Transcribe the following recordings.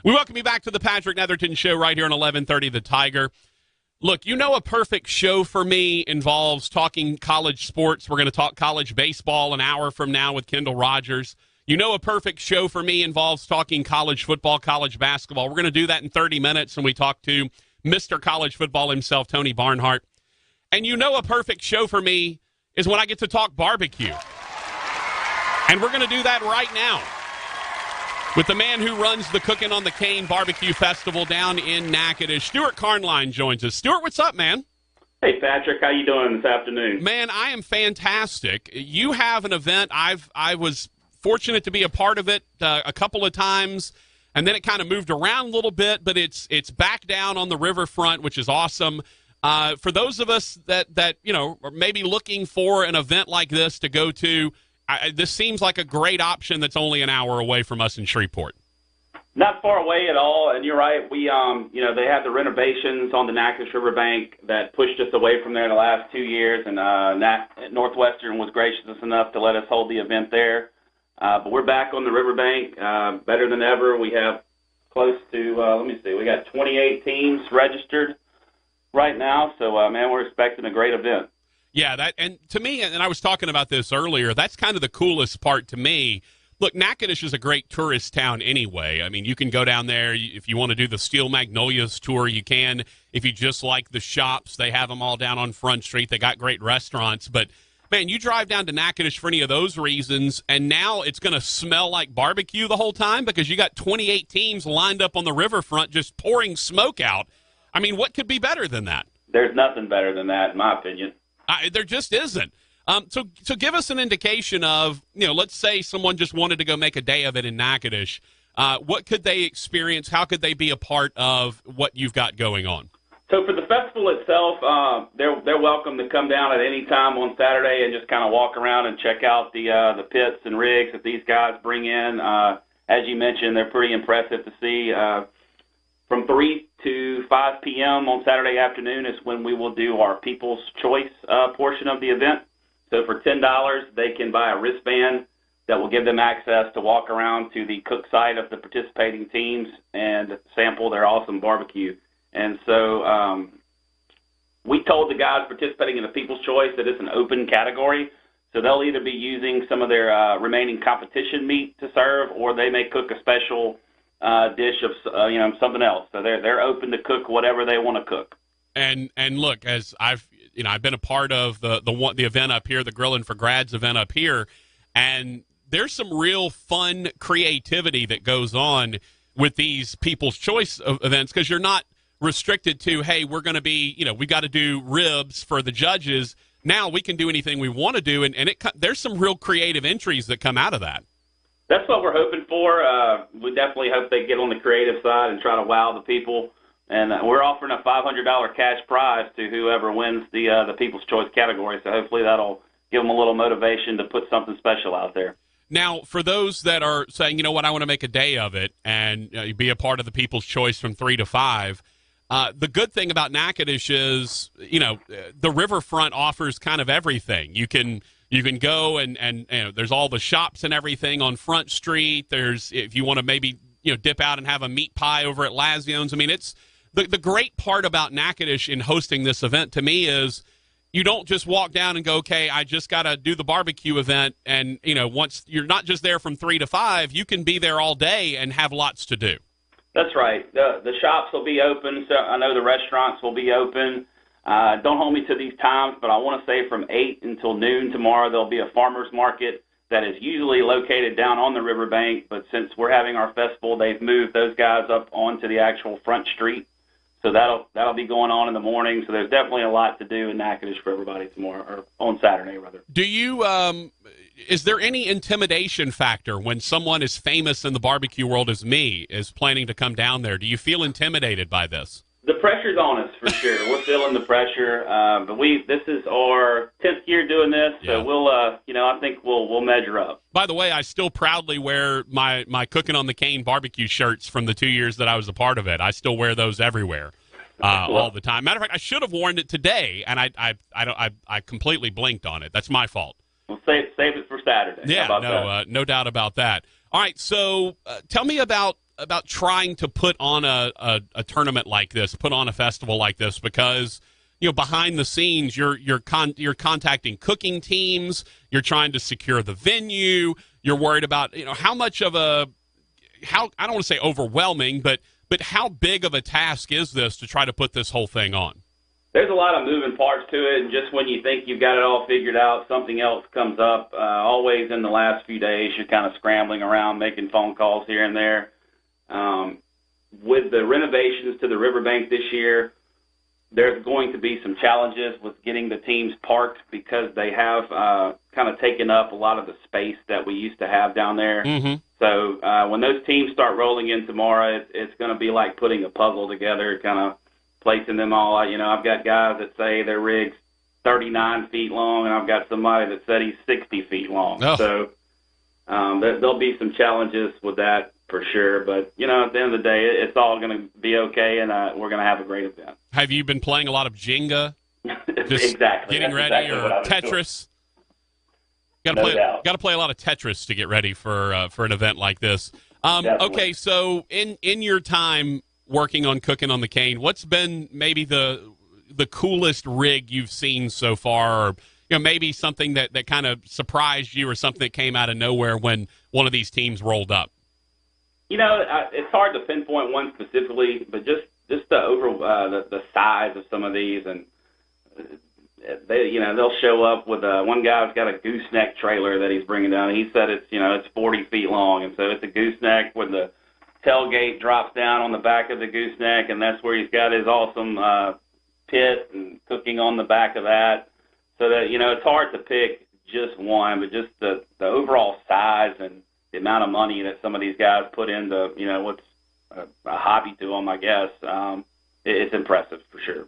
We welcome you back to the Patrick Netherton Show right here on 1130 The Tiger. Look, you know a perfect show for me involves talking college sports. We're going to talk college baseball an hour from now with Kendall Rogers. You know a perfect show for me involves talking college football, college basketball. We're going to do that in 30 minutes, and we talk to Mr. College Football himself, Tony Barnhart. And you know a perfect show for me is when I get to talk barbecue. And we're going to do that right now with the man who runs the Cookin on the Cane BBQ Festival down in Natchitoches. Stewart Carnline joins us. Stewart, what's up, man? Hey, Patrick. How you doing this afternoon? Man, I am fantastic. You have an event. I was fortunate to be a part of it a couple of times, and then it kind of moved around a little bit, but it's back down on the riverfront, which is awesome. For those of us that you know are maybe looking for an event like this to go to, this seems like a great option that's only an hour away from us in Shreveport. Not far away at all, and you're right. We, they had the renovations on the Natchitoches Riverbank that pushed us away from there the last 2 years, and Northwestern was gracious enough to let us hold the event there. But we're back on the riverbank, better than ever. We have close to, we got 28 teams registered right now, so, we're expecting a great event. Yeah, and to me, and I was talking about this earlier, that's kind of the coolest part to me. Look, Natchitoches is a great tourist town anyway. I mean, you can go down there. If you want to do the Steel Magnolias tour, you can. If you just like the shops, they have them all down on Front Street. They got great restaurants. But, man, you drive down to Natchitoches for any of those reasons, and now it's going to smell like barbecue the whole time because you got 28 teams lined up on the riverfront just pouring smoke out. I mean, what could be better than that? There's nothing better than that, in my opinion. There just isn't. So give us an indication of, let's say someone just wanted to go make a day of it in Natchitoches. What could they experience? How could they be a part of what you've got going on? So for the festival itself, they're welcome to come down at any time on Saturday and just kind of walk around and check out the pits and rigs that these guys bring in. As you mentioned, they're pretty impressive to see. From 3 to 5 p.m. on Saturday afternoon is when we will do our People's Choice portion of the event. So for $10, they can buy a wristband that will give them access to walk around to the cook site of the participating teams and sample their awesome barbecue. And so we told the guys participating in the People's Choice that it's an open category. So they'll either be using some of their remaining competition meat to serve, or they may cook a special dish of something else. So they're open to cook whatever they want to cook. And look, as I've been a part of the event up here, the Grillin' for Grads event up here, and there's some real fun creativity that goes on with these People's Choice events because you're not restricted to, hey, we're going to be, we got to do ribs for the judges. Now we can do anything we want to do, and there's some real creative entries that come out of that. That's what we're hoping for. We definitely hope they get on the creative side and try to wow the people. And we're offering a $500 cash prize to whoever wins the People's Choice category. So hopefully that'll give them a little motivation to put something special out there. Now, for those that are saying, you know what, I want to make a day of it and be a part of the People's Choice from 3 to 5, the good thing about Natchitoches is, the riverfront offers kind of everything. You can go and there's all the shops and everything on Front Street. There's, if you want to maybe, dip out and have a meat pie over at Lazione's. I mean, it's the great part about Natchitoches in hosting this event to me is you don't just walk down and go, okay, I just got to do the barbecue event. And, once you're not just there from 3 to 5, you can be there all day and have lots to do. That's right. The shops will be open. So I know the restaurants will be open. Don't hold me to these times, but I want to say from 8 until noon tomorrow, there'll be a farmer's market that is usually located down on the riverbank. But since we're having our festival, they've moved those guys up onto the actual Front Street. So that'll be going on in the morning. So there's definitely a lot to do in Natchitoches for everybody tomorrow, or on Saturday, rather. Do you is there any intimidation factor when someone as famous in the barbecue world as me is planning to come down there? Do you feel intimidated by this? The pressure's on us for sure. We're feeling the pressure, but this is our 10th year doing this, so we'll, I think we'll measure up. By the way, I still proudly wear my Cookin' on the Cane barbecue shirts from the 2 years that I was a part of it. I still wear those everywhere, all the time. Matter of fact, I should have worn it today, and I completely blinked on it. That's my fault. We'll save it for Saturday. Yeah, no doubt about that. All right, so tell me about about trying to put on a tournament like this, put on a festival like this? Because behind the scenes, you're contacting cooking teams, you're trying to secure the venue, you're worried about how much of I don't want to say overwhelming, but how big of a task is this to try to put this whole thing on? There's a lot of moving parts to it, and just when you think you've got it all figured out, something else comes up. Always in the last few days, you're kind of scrambling around, making phone calls here and there. With the renovations to the riverbank this year, there's going to be some challenges with getting the teams parked because they have kind of taken up a lot of the space that we used to have down there. Mm-hmm. So when those teams start rolling in tomorrow, it's going to be like putting a puzzle together, kind of placing them all out. I've got guys that say their rig's 39 feet long, and I've got somebody that said he's 60 feet long. Oh. So there'll be some challenges with that for sure. But, at the end of the day, it's all going to be okay, and we're going to have a great event. Have you been playing a lot of Jenga? Just exactly. Getting That's ready, exactly or Tetris? Got to play a lot of Tetris to get ready for an event like this. Okay, so in your time working on Cookin on the Cane, what's been maybe the coolest rig you've seen so far, or maybe something that kind of surprised you, or something that came out of nowhere when one of these teams rolled up? It's hard to pinpoint one specifically, but just the the size of some of these, and they'll show up with one guy's got a gooseneck trailer that he's bringing down. He said it's 40 feet long, and so it's a gooseneck with the tailgate drops down on the back of the gooseneck, and that's where he's got his awesome pit and cooking on the back of that. So that it's hard to pick just one, but just the overall size and the amount of money that some of these guys put into what's a hobby to them, I guess. It's impressive for sure.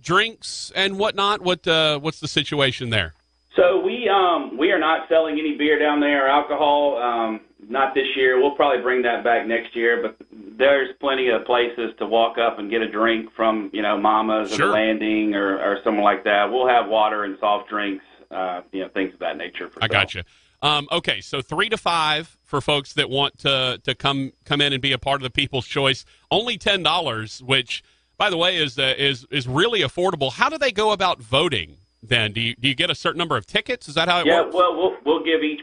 Drinks and whatnot. What's the situation there? So we are not selling any beer down there or alcohol. Not this year. We'll probably bring that back next year. But there's plenty of places to walk up and get a drink from, Mama's Sure. or the Landing or somewhere like that. We'll have water and soft drinks, things of that nature. I got you. Okay, so 3 to 5 for folks that want to come in and be a part of the People's Choice. Only $10, which, by the way, is really affordable. How do they go about voting? Then do you get a certain number of tickets? Is that how it works? Yeah, well, we'll give each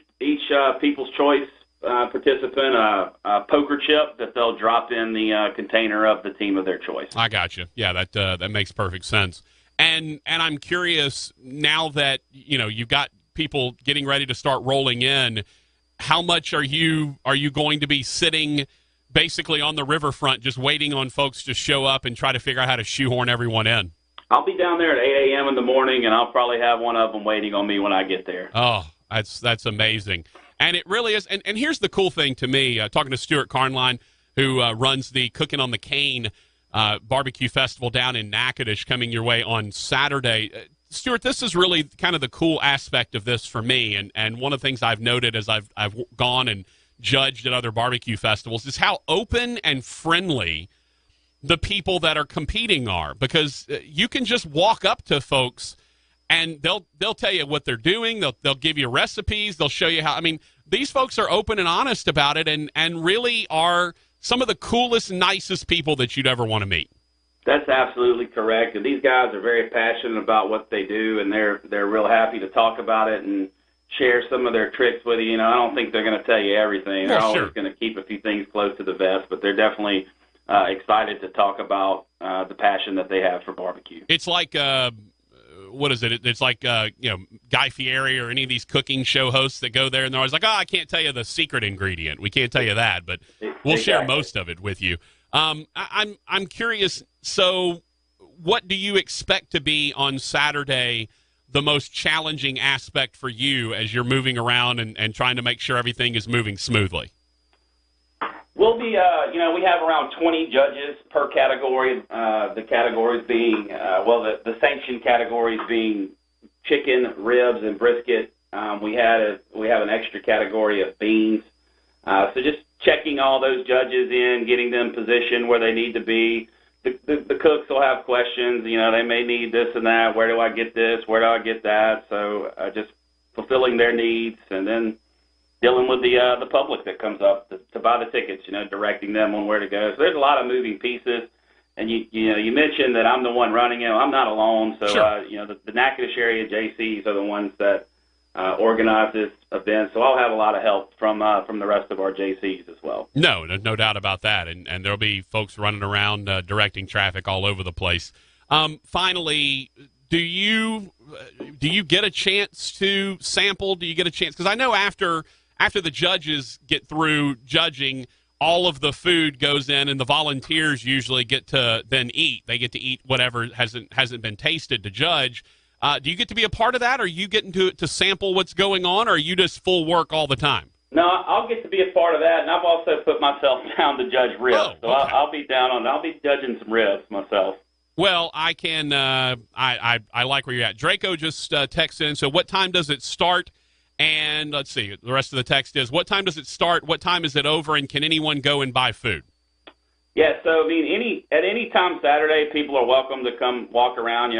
People's Choice participant a poker chip that they'll drop in the container of the team of their choice. I got you. Yeah, that makes perfect sense. And I'm curious, now that you've got people getting ready to start rolling in, how much are you going to be sitting basically on the riverfront just waiting on folks to show up and try to figure out how to shoehorn everyone in? I'll be down there at 8 a.m. in the morning, and I'll probably have one of them waiting on me when I get there. Oh, that's amazing. And it really is. And here's the cool thing to me, talking to Stewart Carnline, who runs the Cookin on the Cane barbecue festival down in Natchitoches, coming your way on Saturday. Stewart, this is really kind of the cool aspect of this for me, and one of the things I've noted as I've gone and judged at other barbecue festivals is how open and friendly the people that are competing are, because you can just walk up to folks and they'll tell you what they're doing. They'll give you recipes. They'll show you how. I mean, these folks are open and honest about it, and really are some of the coolest, nicest people that you'd ever want to meet. That's absolutely correct. And these guys are very passionate about what they do, and they're real happy to talk about it and share some of their tricks with you. I don't think they're going to tell you everything. They're always going to keep a few things close to the vest, but they're definitely excited to talk about the passion that they have for barbecue. It's like what is it? It's like Guy Fieri or any of these cooking show hosts that go there and they're always like, I can't tell you the secret ingredient. We can't tell you that, but we'll share most of it with you. I'm curious. So, what do you expect to be on Saturday the most challenging aspect for you as you're moving around and trying to make sure everything is moving smoothly? We'll be, we have around 20 judges per category. The categories being, the sanctioned categories being chicken, ribs, and brisket. We have an extra category of beans. So just checking all those judges in, getting them positioned where they need to be. The cooks will have questions. They may need this and that. Where do I get this? Where do I get that? So just fulfilling their needs, and then dealing with the public that comes up to buy the tickets, directing them on where to go. So there's a lot of moving pieces. And you mentioned that I'm the one running it. I'm not alone. So sure. The Natchitoches Area Jaycees are the ones that organize this event. So I'll have a lot of help from the rest of our Jaycees as well. No doubt about that. And there'll be folks running around directing traffic all over the place. Finally, do you get a chance to sample? Do you get a chance? Because I know after the judges get through judging, all of the food goes in, and the volunteers usually get to then eat. They get to eat whatever hasn't been tasted to judge. Do you get to be a part of that? Or are you getting to sample what's going on, or are you just full work all the time? No, I'll get to be a part of that, and I've also put myself down to judge ribs. Oh, okay. So I'll be I'll be judging some ribs myself. Well, I can. I like where you're at. Draco just texted in. So, what time does it start? And let's see. The rest of the text is: what time does it start? What time is it over? And can anyone go and buy food? Yeah. So, I mean, at any time Saturday, people are welcome to come walk around.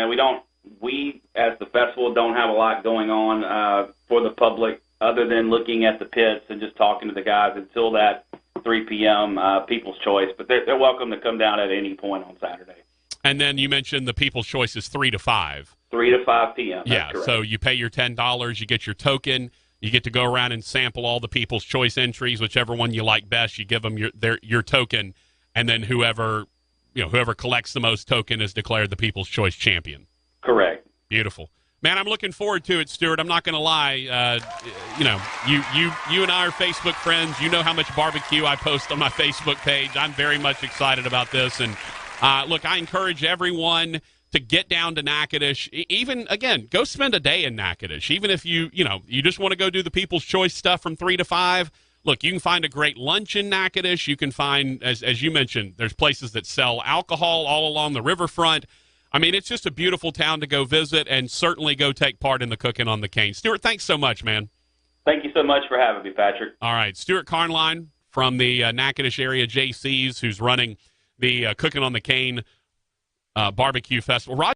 We as the festival don't have a lot going on for the public other than looking at the pits and just talking to the guys until that 3 p.m. People's Choice. But they're welcome to come down at any point on Saturday. And then you mentioned the People's Choice is 3 to 5. 3 to 5 p.m. Yeah, correct. So you pay your $10, you get your token, you get to go around and sample all the People's Choice entries, whichever one you like best. You give them your token, and then whoever collects the most token is declared the People's Choice champion. Correct. Beautiful, man. I'm looking forward to it, Stewart. I'm not going to lie. You and I are Facebook friends. You know how much barbecue I post on my Facebook page. I'm very much excited about this, and look, I encourage everyone to get down to Natchitoches. Even, again, go spend a day in Natchitoches. Even if you just want to go do the People's Choice stuff from 3 to 5, look, you can find a great lunch in Natchitoches. You can find, as you mentioned, there's places that sell alcohol all along the riverfront. I mean, it's just a beautiful town to go visit, and certainly go take part in the Cookin on the Cane. Stewart, thanks so much, man. Thank you so much for having me, Patrick. All right, Stewart Carnline from the Natchitoches Area Jaycees, who's running the Cookin on the Cane Barbecue Festival.